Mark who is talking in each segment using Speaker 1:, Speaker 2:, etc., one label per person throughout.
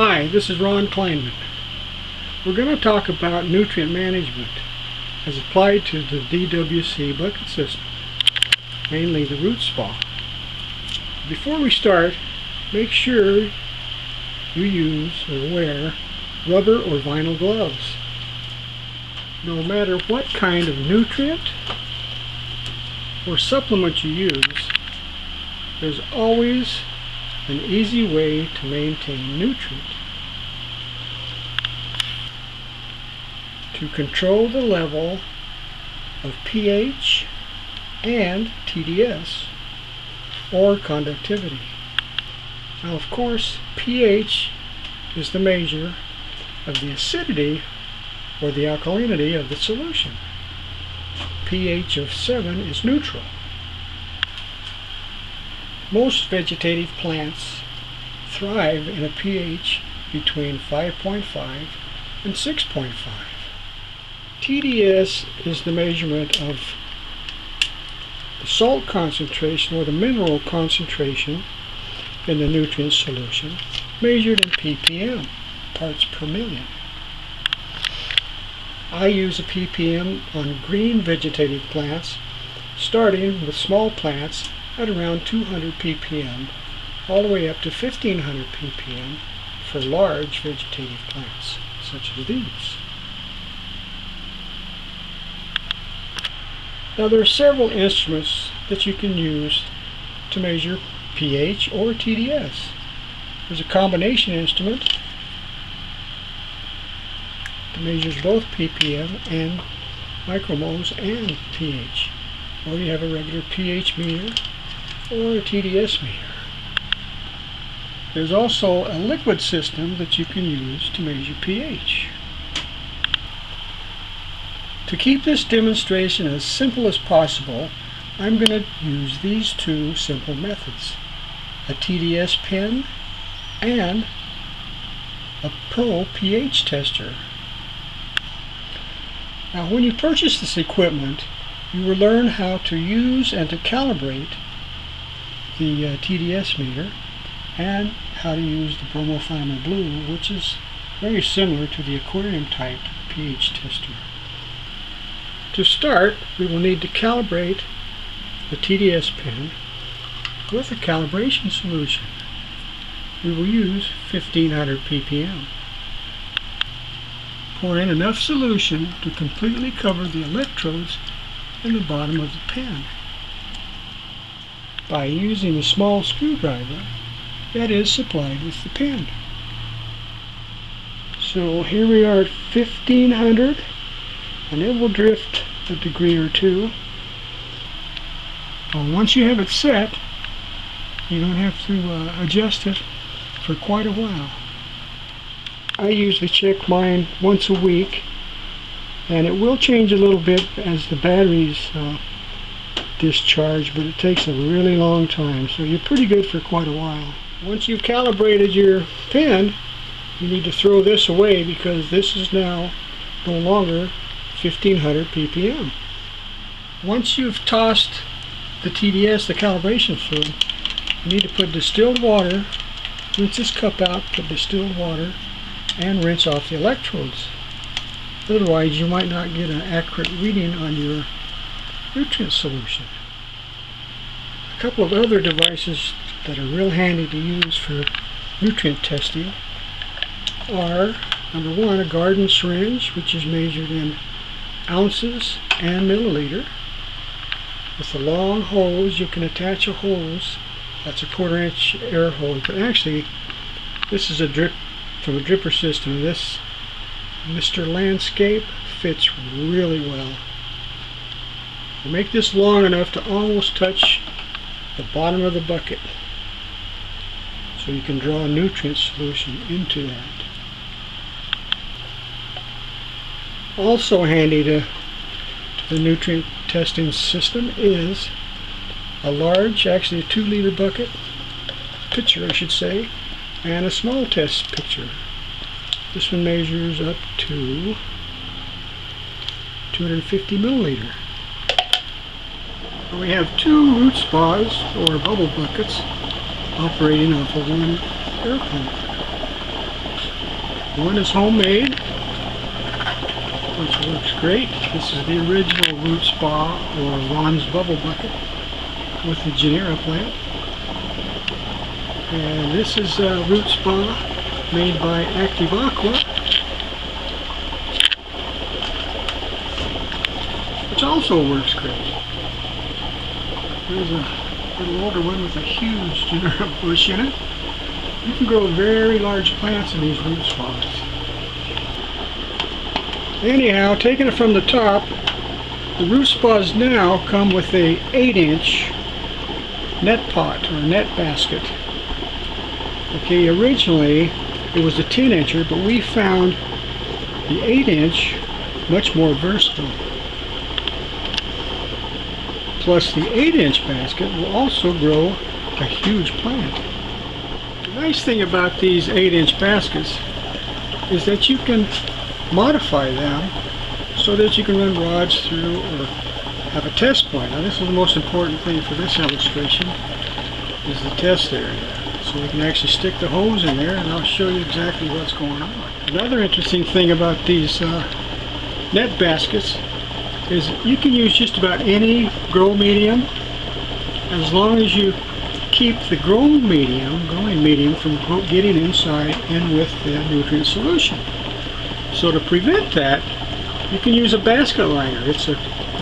Speaker 1: Hi, this is Ron Kleinman. We're going to talk about nutrient management as applied to the DWC bucket system, mainly the root spa. Before we start, make sure you use or wear rubber or vinyl gloves. No matter what kind of nutrient or supplement you use, there's always an easy way to maintain nutrient. To control the level of pH and TDS, or conductivity. Now, of course, pH is the measure of the acidity or the alkalinity of the solution. pH of 7 is neutral. Most vegetative plants thrive in a pH between 5.5 and 6.5. TDS is the measurement of the salt concentration or the mineral concentration in the nutrient solution, measured in ppm, parts per million. I use a ppm on green vegetative plants, starting with small plants at around 200 ppm, all the way up to 1500 ppm for large vegetative plants, such as these. Now, there are several instruments that you can use to measure pH or TDS. There's a combination instrument that measures both ppm and micromoles and pH. Or you have a regular pH meter or a TDS meter. There's also a liquid system that you can use to measure pH. To keep this demonstration as simple as possible, I'm going to use these two simple methods: a TDS pen and a Pro pH tester. Now, when you purchase this equipment, you will learn how to use and to calibrate the TDS meter and how to use the bromophenol blue, which is very similar to the aquarium type pH tester. To start, we will need to calibrate the TDS pen with a calibration solution. We will use 1500 ppm. Pour in enough solution to completely cover the electrodes in the bottom of the pen by using a small screwdriver that is supplied with the pen. So here we are at 1500, and it will drift a degree or two. Once you have it set, you don't have to adjust it for quite a while. I usually check mine once a week, and it will change a little bit as the batteries discharge, but it takes a really long time, so you're pretty good for quite a while. Once you've calibrated your pen, you need to throw this away because this is now no longer 1500 ppm. Once you've tossed the TDS, the calibration fluid, you need to put distilled water, rinse this cup out, put distilled water, and rinse off the electrodes. Otherwise, you might not get an accurate reading on your nutrient solution. A couple of other devices that are real handy to use for nutrient testing are, number one, a garden syringe, which is measured in ounces and milliliter. With a long hose, you can attach a hose that's a 1/4 inch air hose, but actually this is a drip from a dripper system. This Mr. Landscape fits really well. You make this long enough to almost touch the bottom of the bucket, so you can draw a nutrient solution into that. Also handy to the nutrient testing system is a large, actually a 2-liter bucket, pitcher I should say, and a small test pitcher. This one measures up to 250 milliliter. We have 2 root spas or bubble buckets operating off of one air pump. One is homemade, which works great. This is the original Root Spa or Ron's Bubble Bucket with the Genera plant. And this is a Root Spa made by Active Aqua, which also works great. There's a little older one with a huge Genera bush in it. You can grow very large plants in these root spas. Anyhow, taking it from the top, the root spas now come with a 8-inch net pot or net basket. Okay, originally it was a 10-incher, but we found the 8-inch much more versatile. Plus the 8-inch basket will also grow a huge plant. The nice thing about these 8-inch baskets is that you can modify them so that you can run rods through or have a test point. Now this is the most important thing for this illustration, is the test area. So we can actually stick the hose in there and I'll show you exactly what's going on. Another interesting thing about these net baskets is you can use just about any grow medium as long as you keep the growing medium from getting inside and with the nutrient solution. So to prevent that, you can use a basket liner. It's a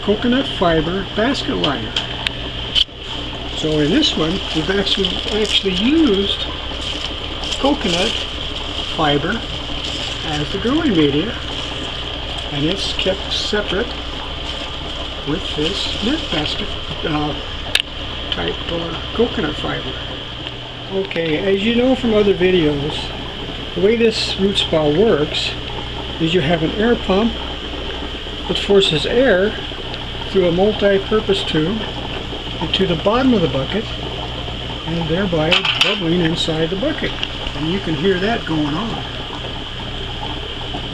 Speaker 1: coconut fiber basket liner. So in this one, we've actually used coconut fiber as the growing media, and it's kept separate with this net basket type coconut fiber. Okay, as you know from other videos, the way this root spa works is you have an air pump that forces air through a multi-purpose tube into the bottom of the bucket and thereby bubbling inside the bucket. And you can hear that going on.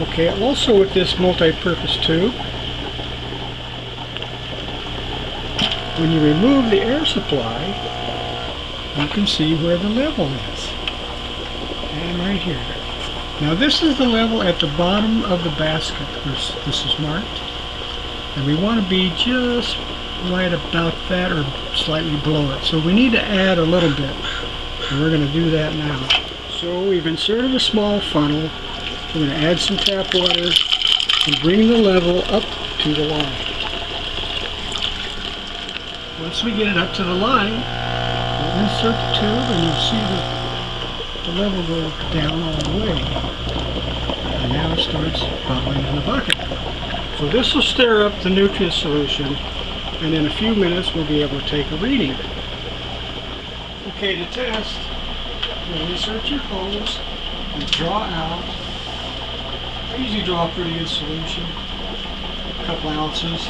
Speaker 1: Okay, also with this multi-purpose tube, when you remove the air supply, you can see where the level is. And right here. Now this is the level at the bottom of the basket where this is marked. And we want to be just right about that or slightly below it. So we need to add a little bit. And we're going to do that now. So we've inserted a small funnel. We're going to add some tap water and bring the level up to the line. Once we get it up to the line, we'll insert the tube and you'll see the level go down all the way. And now it starts bubbling in the bucket. So this will stir up the nutrient solution, and in a few minutes we'll be able to take a reading. Okay, to test, you'll insert your hose and draw out. I usually draw a pretty good solution, a couple ounces.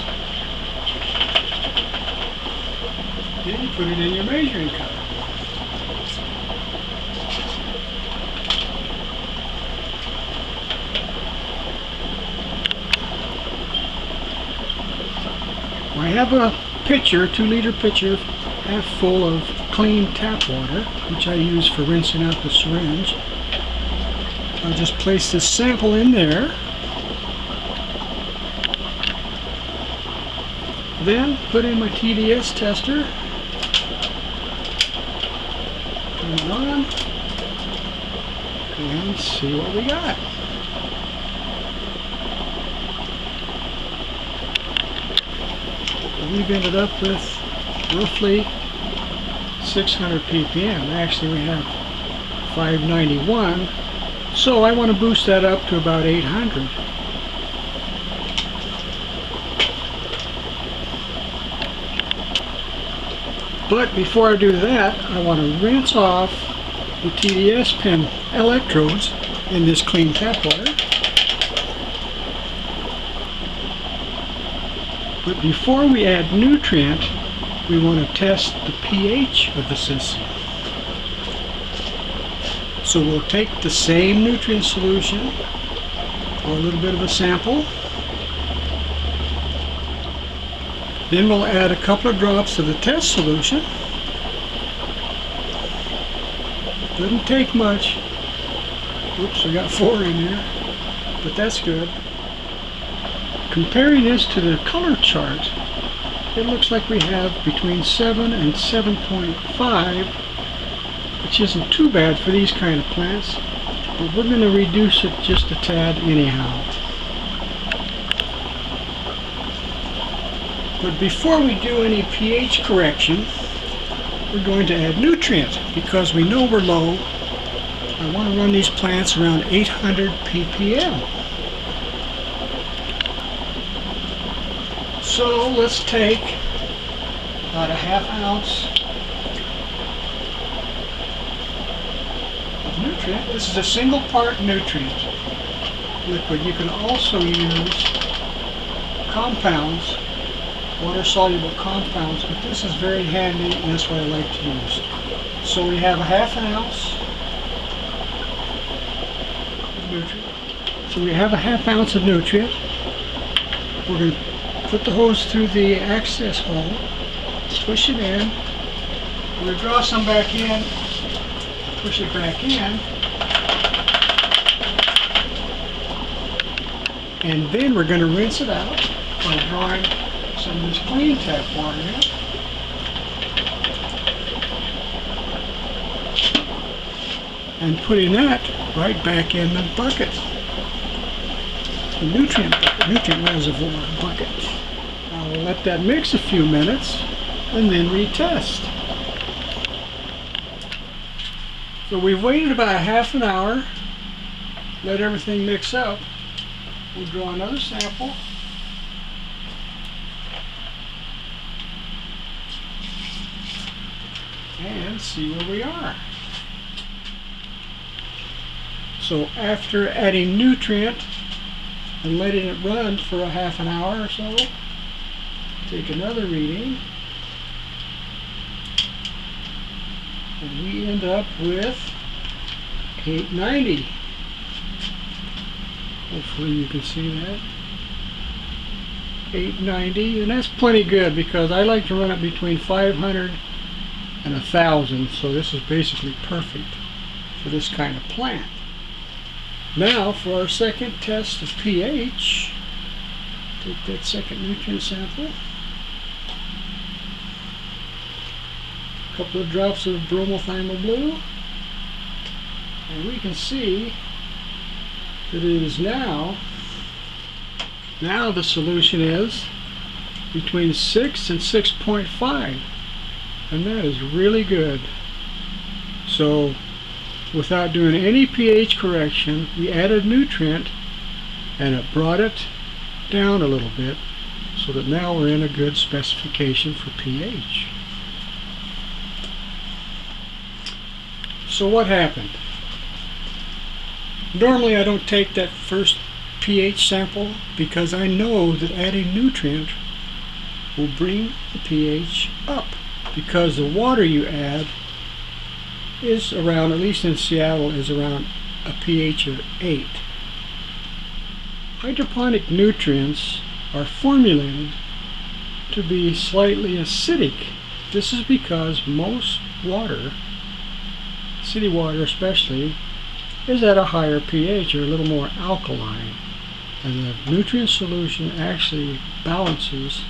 Speaker 1: Then you put it in your measuring cup. I have a pitcher, 2-liter pitcher, half full of clean tap water, which I use for rinsing out the syringe. I'll just place this sample in there. Then put in my TDS tester. Turn it on. And see what we got. We've ended up with roughly 600 ppm. Actually, we have 591, so I want to boost that up to about 800. But before I do that, I want to rinse off the TDS pin electrodes in this clean tap water. But before we add nutrient, we want to test the pH of the system. So we'll take the same nutrient solution, or a little bit of a sample. Then we'll add a couple of drops of the test solution. Doesn't take much. Oops, I got 4 in there, but that's good. Comparing this to the color chart, it looks like we have between 7 and 7.5, which isn't too bad for these kind of plants, but we're going to reduce it just a tad anyhow. But before we do any pH correction, we're going to add nutrient because we know we're low. I want to run these plants around 800 ppm. So let's take about a ½ ounce of nutrient. This is a single part nutrient liquid. You can also use compounds, water-soluble compounds, but this is very handy and that's what I like to use. So we have a ½ ounce of nutrient. So we have a ½ ounce of nutrient. We're going to put the hose through the access hole, push it in. We're going to draw some back in, push it back in, and then we're going to rinse it out by drawing some of this clean tap water in. And putting that right back in the bucket. The nutrient reservoir bucket. Now we'll let that mix a few minutes and then retest. So we've waited about a ½ an hour, let everything mix up. We'll draw another sample. And see where we are. So after adding nutrient and letting it run for a ½ an hour or so, take another reading, and we end up with 890. Hopefully you can see that. 890, and that's plenty good because I like to run it between 500 and 1,000, so this is basically perfect for this kind of plant. Now for our second test of pH, take that second nutrient sample, a couple of drops of bromothymol blue, and we can see that it is now the solution is between 6 and 6.5, and that is really good. So without doing any pH correction, we added nutrient and it brought it down a little bit so that now we're in a good specification for pH. So what happened? Normally I don't take that first pH sample because I know that adding nutrient will bring the pH up, because the water you add is around, at least in Seattle, is around a pH of 8. Hydroponic nutrients are formulated to be slightly acidic. This is because most water, city water especially, is at a higher pH or a little more alkaline, and the nutrient solution actually balances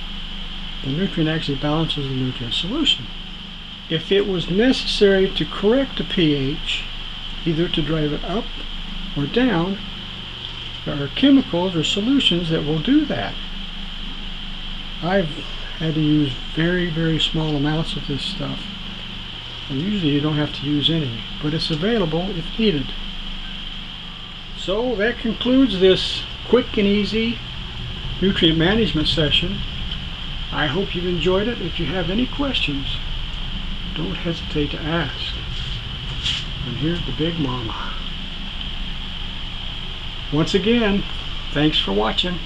Speaker 1: the nutrient solution. If it was necessary to correct the pH, either to drive it up or down, there are chemicals or solutions that will do that. I've had to use very, very small amounts of this stuff, and usually you don't have to use any, but it's available if needed. So that concludes this quick and easy nutrient management session. I hope you've enjoyed it. If you have any questions, don't hesitate to ask. And here's the Big Mama. Once again, thanks for watching.